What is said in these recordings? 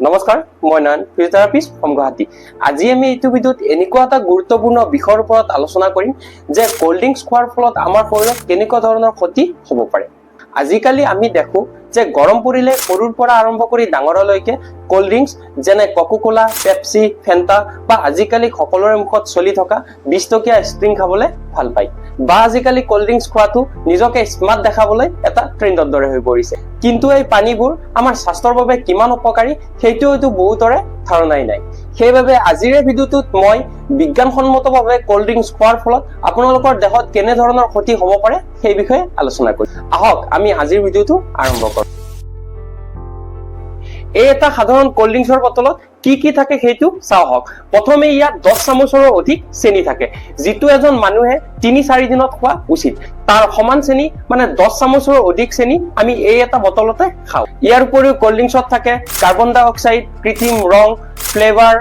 নমস্কাৰ, মই নয়ন, physiotherapist from Guwahati. আজি আমি এইটো ভিডিঅ'ত এনেকুৱা এটা গুৰুত্বপূৰ্ণ বিষয়ৰ ওপৰত আলোচনা কৰিম যে কোল্ড ড্ৰিংকছ খোৱাৰ ফলত আমাৰ শৰীৰত কেনেকুৱা ধৰণৰ ক্ষতি হ'ব পাৰে। আজিকালি আমি দেখো যে গৰম পৰিলে সৰুৰ পৰা আৰম্ভ কৰি ডাঙৰলৈকে কোল্ড ড্ৰিংকছ যেনে কোকা-কোলা, পেপচি, ফেণ্টা বা আজিকালি সকলোৰে মুখত চলি থকা 20 টকীয়া ষ্ট্ৰিং খাবলৈ ভাল পায়। বা আজিকালি কোল্ড ড্ৰিংকছ খোৱাটো নিজকে স্মাৰ্ট দেখাবলৈ এটা ট্ৰেণ্ডৰ দৰে হৈ পৰিছে। কিন্তু এই পানীবোৰ আমাৰ স্বাস্থ্যৰ বাবে কিমান উপকাৰী সেইটো হয়তো বহুতৰে ধাৰণাই নাই। সেইবাবে আজিৰ ভিডিঅ'টোত মই বিজ্ঞানসন্মতভাৱে কোল্ড ড্ৰিংকছ খোৱাৰ ফলত আপোনালোকৰ দেহত কেনে ধৰণৰ ক্ষতি হ'ব পাৰে সেই বিষয়ে আলোচনা কৰিম। আহক আমি আজিৰ ভিডিঅ'টো আৰম্ভ কৰোঁ। এই এটা সাধাৰণ কোল্ড ড্ৰিংকছৰ বটলত কি থাকে সেইটো চাওঁ আহক। প্ৰথমে ইয়াত 10 চামুচৰো অধিক চেনি থাকে, যিটো এজন মানুহে 3-4 দিনত খোৱা উচিত। তাৰ সমান চেনি মানে 10 চামুচৰো অধিক চেনি আমি এই এটা বটলতে খাওঁ। ইয়াৰ উপৰিও কোল্ড ড্ৰিংকছত থাকে কাৰ্বন ডাই অক্সাইড, কৃত্ৰিম ৰং, ফ্লেভাৰ,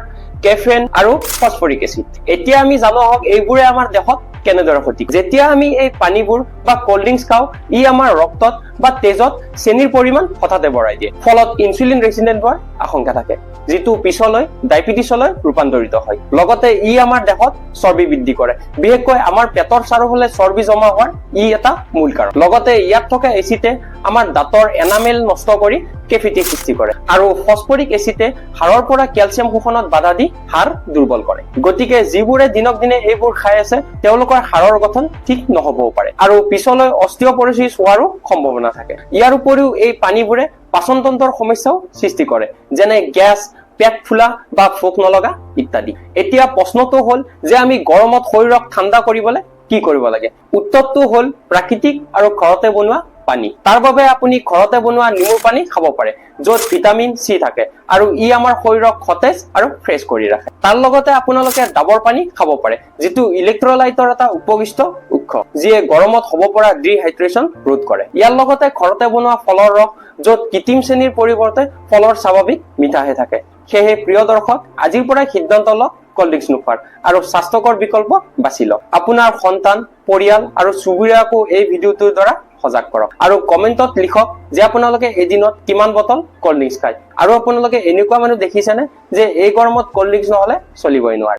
কেফেন আৰু ফছফৰিক এচিড। এতিয়া আমি জানো আহক এইবোৰে আমাৰ দেহত কেনেদৰে ক্ষতি কৰে। যেতিয়া আমি এই পানীবোৰ বা কোল্ড ড্ৰিংকছ খাওঁ, ই আমাৰ ৰক্তত বা তেজত চেনিৰ পৰিমাণ হঠাতে বঢ়াই দিয়ে। ফলত ইনচুলিন ৰেজিষ্টেন্ট হোৱাৰ আশংকা থাকে, যিটো পিছলৈ ডায়েবেটিছলৈ ৰূপান্তৰিত হয়। লগতে ই আমাৰ দেহত চৰ্বি বৃদ্ধি কৰে, বিশেষকৈ আমাৰ পেটৰ চাৰিওফালে চৰ্বি জমা হোৱাৰ ই এটা মূল কাৰণ। লগতে ইয়াত থকা এচিডে আমাৰ দাঁতৰ এনামেল নষ্ট কৰি কেভিটি সৃষ্টি কৰে আৰু ফছফৰিক এচিডে হাড়ৰ পৰা কেলছিয়াম শোষণত বাধা দি হাড় দুৰ্বল কৰে। গতিকে যিবোৰে দিনক দিনে এইবোৰ খাই আছে তেওঁলোকৰ হাড়ৰ গঠন ঠিক নহবও পাৰে আৰু পিছলৈ অস্টিঅপৰচিছ হোৱাৰো সম্ভাৱনা থাকে। ইয়াৰ উপৰিও এই পানীবোৰে পাচন তন্ত্ৰৰ সমস্যাও সৃষ্টি কৰে, যেনে গেছ, পেট ফুলা বা ভোক নলগা ইত্যাদি। এতিয়া প্ৰশ্নটো হ'ল যে আমি গৰমত শৰীৰক ঠাণ্ডা কৰিবলৈ কি কৰিব লাগে? উত্তৰটো হ'ল প্ৰাকৃতিক আৰু ঘৰতে বনোৱা পানী। তাৰ বাবে আপুনি ঘৰতে বনোৱা নেমুৰ পানী খাব পাৰে, য'ত ভিটামিন চি থাকে আৰু ই আমাৰ শৰীৰক সতেজ আৰু ফ্ৰেছ কৰি ৰাখে। তাৰ লগতে আপোনালোকে ডাবৰ পানী খাব পাৰে, যিটো ইলেক্ট্ৰলাইটৰ এটা উপকৃষ্ট উৎস, যিয়ে গৰমত হ'ব পৰা ডিহাইড্ৰেশ্যন ৰোধ কৰে। ইয়াৰ লগতে ঘৰতে বনোৱা ফলৰ ৰস, য'ত কৃত্ৰিম চেনিৰ পৰিৱৰ্তে ফলৰ স্বাভাৱিক মিঠাহে থাকে। সেয়েহে প্ৰিয় দৰ্শক, আজিৰ পৰাই সিদ্ধান্ত লওক কোল্ড ড্ৰিংকছ নোখোৱাৰ আৰু স্বাস্থ্যকৰ বিকল্প বাছি লওক। আপোনাৰ সন্তান, পৰিয়াল আৰু চুবুৰীয়াকো এই ভিডিঅ'টোৰ দ্বাৰা সজাগ কৰক আৰু কমেন্টত লিখক যে আপোনালোকে এদিনত কিমান বটল কোল্ড ড্ৰিংকছ খায় আৰু আপোনালোকে এনেকুৱা মানুহ দেখিছেনে যে এই গৰমত কোল্ড ড্ৰিংকছ নহলে চলিবই নোৱাৰে।